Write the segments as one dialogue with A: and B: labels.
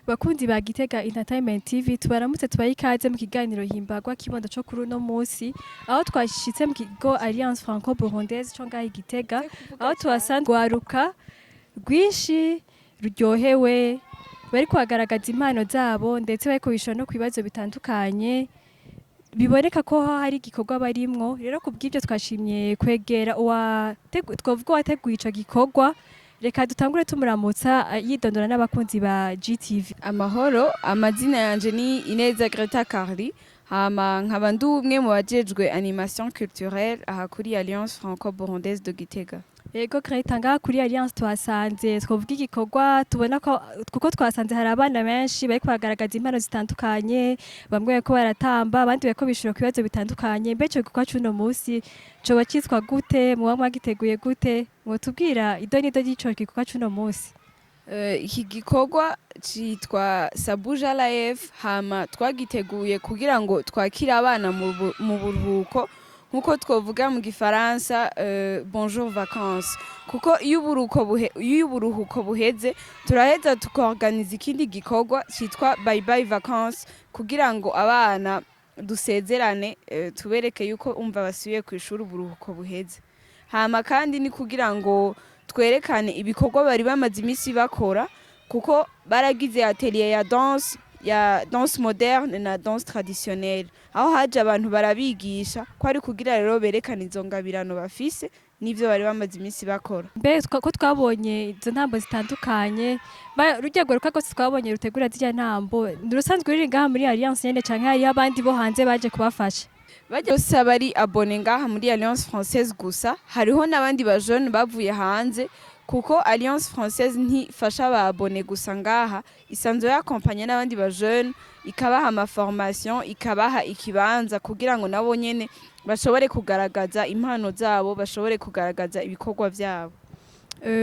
A: Bakunzi ba Gitega Entertainment TV tubaramutse tubaye ikaze mu kiganiro himbagwa kibondo co kuri uno musi aho twashitse mu kigo Alliance Franco-Burundaise co ngaho Gitega aho tuhasanze gwaruka rwinshi ruryohewe bari kuhagaragaza impano zabo ndetse bariko bishura no kwibazo bitandukanye biboneka ko hari igikorwa barimwo rero kubw'ivyo twashimye kwegera twovuga wateguye ico gikorwa. Reka dutangure tumuramutsa yidondora n'abakunzi ba GTV.
B: Amahoro, amazina yanje ni Ineza Greta Carly, hama nkaba ndi umwe mu bajejwe animation culturelle aha kuri Alliance Franco-Burundaise de Gitega.
A: Yego Greta, ngaha kuri Alliance twasanze twovuga igikorwa tubona ko kuko twasanze hari abana benshi bariko bagaragaza impano zitandukanye, bamwe bariko baratamba abandi bariko bishura ku bibazo bitandukanye. Mbe ico gikorwa c'uno musi coba citwa gute, muba mwagiteguye gute? Mwotubwira idonido ry'ico gikorwa c'uno musi?
B: Iki gikorwa citwa Sabuja Live, hama twagiteguye kugira ngo twakire abana mu buruhuko nkuko twovuga mu gifaransa bonjour vacances, kuko iyo uburuhuko buheze turaheza tukorganiza ikindi gikorwa citwa bye bye vacances kugira ngo abana dusezerane, tubereke yuko umva basubiye ku ishuri uburuhuko buheze. Hama kandi ni kugira ngo twerekane ibikorwa bari bamaze imisi bakora, kuko baragize atelier ya danse moderne na danse traditionnelle, aho haje abantu barabigisha ko ari kugira rero berekane izo ngabirano bafise n'ivyo bari bamaze imisi bakora.
A: Mbe ko twabonye izo ntambo zitandukanye, rurya gwaruka rwose twabonye rutegura zirya ntambo rusanzwe ruri ngaha muri Alliance nyene canke hariho abandi bo hanze baje kubafasha?
B: Bose bari abone ngaha muri Alliance Française gusa, hariho n'abandi ba jeune bavuye hanze, kuko Alliance Française ntifasha ba abone gusa ngaha, isanzwe yakompanya n'abandi ba jeune, ikabaha ama formation, ikabaha ikibanza kugira ngo nabo nyene bashobore kugaragaza impano zabo, bashobore kugaragaza ibikorwa vyabo.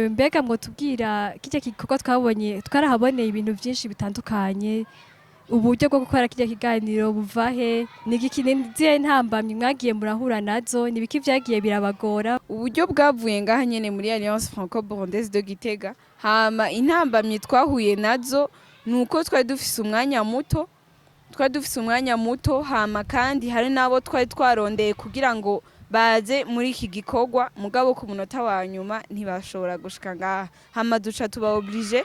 A: Mbega mwotubwira kirya gikorwa twarahaboneye ibintu vyinshi bitandukanye, uburyo bwo gukora kirya kiganiro buvahe, nizihe ntambamye mwagiye murahura nazo, nibiki vyagiye birabagora?
B: Uburyo bwavuye ngaha nyene muri Alliance Franco-Burundaise de Gitega, hama intambamye twahuye nazo nuko twari dufise umwanya muto, hama kandi hari nabo twari twarondeye kugira ngo baze muri iki gikorwa, mugabo ku munota wa nyuma ntibashobora gushika ngaha, hama duca tuba oblige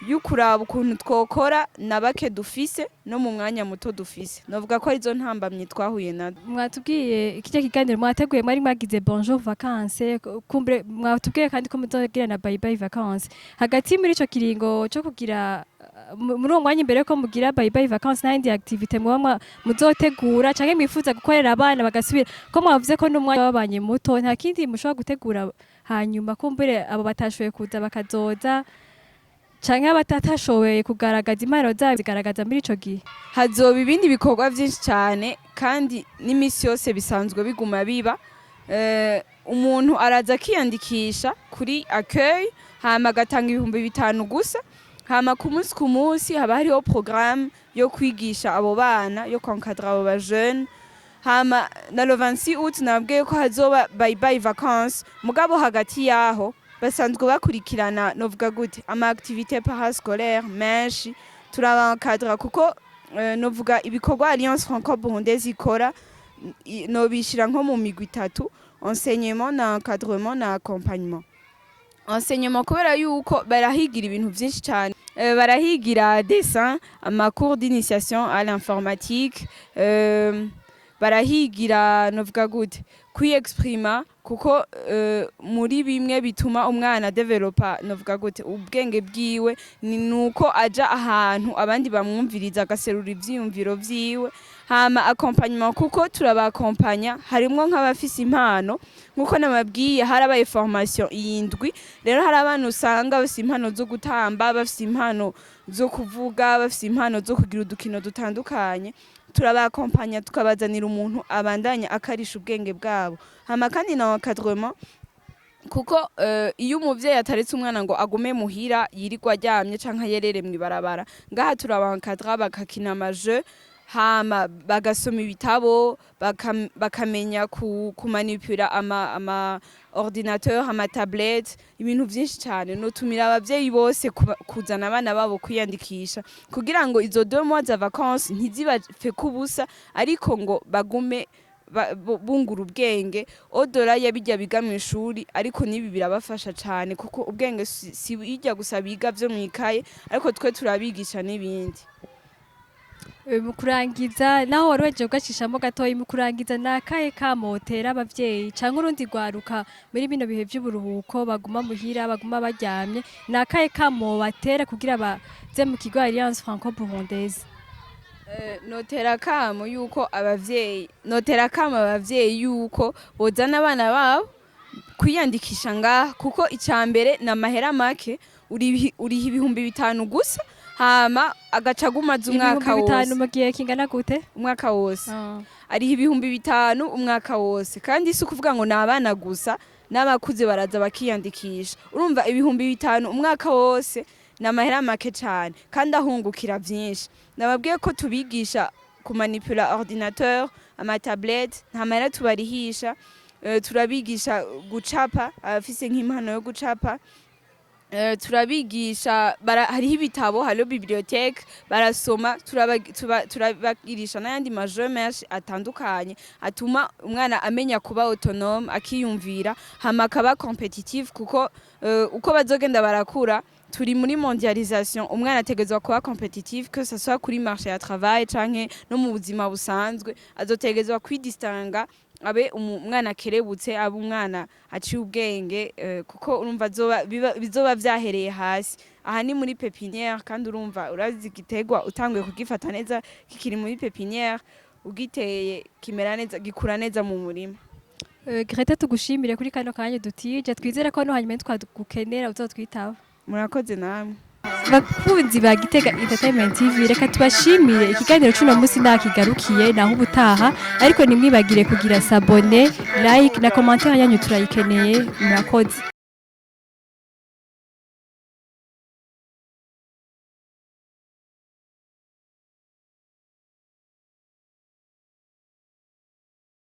B: yukuraba ukuntu twokora na bake dufise no mu mwanya muto dufise. Novuga ko arizo ntambamye twahuye nazo.
A: Mwatubwiye ikirya kiganiro mwateguye mwari mwagize bonjour vacances, kumbre mwatubwiye kandi ko muzogira na bye bye vacances. Hagati muri ico kiringo cyo kugira muri uwo mwanya imbere ko mugira bye bye vacances n'indi activité muzotegura canke mwifuza gukorera abana bagasubira, ko mwavuze ko n'umwanya wabanye muto, nta kindi mushobora gutegura hanyuma kumbure abo batashoboye kuza bakazoza canke abatatashoboye kugaragaza impano zabo zigaragaza muri ico gihe?
B: Hazoba ibindi bikorwa vyinshi cane kandi n'imisi yose bisanzwe biguma biba. Umuntu araza akiyandikisha kuri accueil, hama agatanga 5,000 gusa, hama ku munsi haba hariho programme yo kwigisha abo bana, yo encadrer abo ba jeune. Hama na le 26 août nabwiye ko hazoba bye bye vacances, mugabo hagati yaho basanzwe bakurikirana novuga gute ama activité parascolaire menshi, turabankadra kuko novuga ibikorwa Alliance Franco-Burundaise ikora nobishira nko mu migwi 3: enseignement na encadrement na accompagnement. Enseignement kubera yuko barahigira ibintu vyinshi cyane, barahigira dessin, ama cours d'initiation à l'informatique, barahigira novuga gute kwiexprima, kuko muri bimwe bituma umwana developa novuga gute ubwenge bwiwe ni nuko aja ahantu abandi bamwumviriza agaserura ivyiyumviro vyiwe. Hama accompagnement kuko turabakompanya, harimwo nk'abafise impano nkuko namabwiye harabaye formation yindwi, rero hari abantu usanga bafise impano zo gutamba, bafise impano zo kuvuga, bafise impano zo kugira udukino dutandukanye, turabakompanya tukabazanira umuntu abandanya akarisha ubwenge bwabo. Hama kandi na encadrement kuko iyo umuvyeyi ataretse umwana ngo agume muhira yirirwa aryamye canke yerere mwibarabara, ngaha turabankadra bakakina ama jeux hama bagasoma ibitabo bakamenya kumanipura ama ordinateur ama tablette ibintu vyinshi cyane notumira abavyeyi bose kuzana abana babo kwiyandikisha kugira ngo izo 2 mois za vacances ntizibafe kubusa ariko ngo bagume bungura ubwenge odora yabijya biga mu ishuri ariko nibi birabafasha cyane kuko ubwenge si bijya gusa biga vyo mwikaye ariko twe turabigisha n'ibindi.
A: Mu kurangiza naho wari weje ugashishamo gatoyi mu kurangiza nakaye kamotera abavyeyi canke urundi rwaruka muri bino bihe vy'uburuhuko baguma muhira baguma baryamye nakaye kamo batera kugira baze mu kigo Alliance Franco-Burundaise.
B: Notera kamo yuko abavyeyi yuko bozana abana babo kwiyandikisha ngaha kuko icambere na mahera make uriha 5,000 gusa hama agacagumaza umwaka wose
A: 5,000 mu gihe kingana gute
B: umwaka wose ariha 5,000 umwaka wose kandi si kuvuga ngo nabana gusa n'abakuze baraza bakiyandikisha urumva 5,000 umwaka wose na mahera make cyane kandi ahungukira byinshi nababwiye ko tubigisha kumanipula ordinateur ama tablette nta mahera tubarihisha turabigisha gucapa afise nk'impano yo gucapa turabigisha hariho ibitabo hariho bibliothèque barasoma turabagirisha n'ayandi majeu menshi atandukanye atuma umwana amenya kuba autonome akiyumvira hama akaba competitive kuko uko bazogenda barakura turi muri mondialisation umwana ategezwa kuba competitive que ce soit kuri marché ya travail canke no mu buzima busanzwe azotegezwa kwidistanga abe umwana kerebutse abe umwana aciye ubwenge kuko urumva bizoba vyahereye hasi aha ni muri pépinière kandi urumva urazi gitegwa utanguye kugifata neza kikiri muri pépinière ugiteye kimera neza gikura neza mu murima.
A: Greta tugushimire kuri kano kanya dutije twizera ko no hanyuma twagukenera uzotwitaba.
B: Murakoze namwe.
A: Bakunzi ba Gitega Entertainment TV reka tubashimire ikiganiro cy'uno munsi nakigarukiye naho ubutaha ariko nimwibagire kugira s'abonner like na commentaire yanyu turayikeneye murakoze.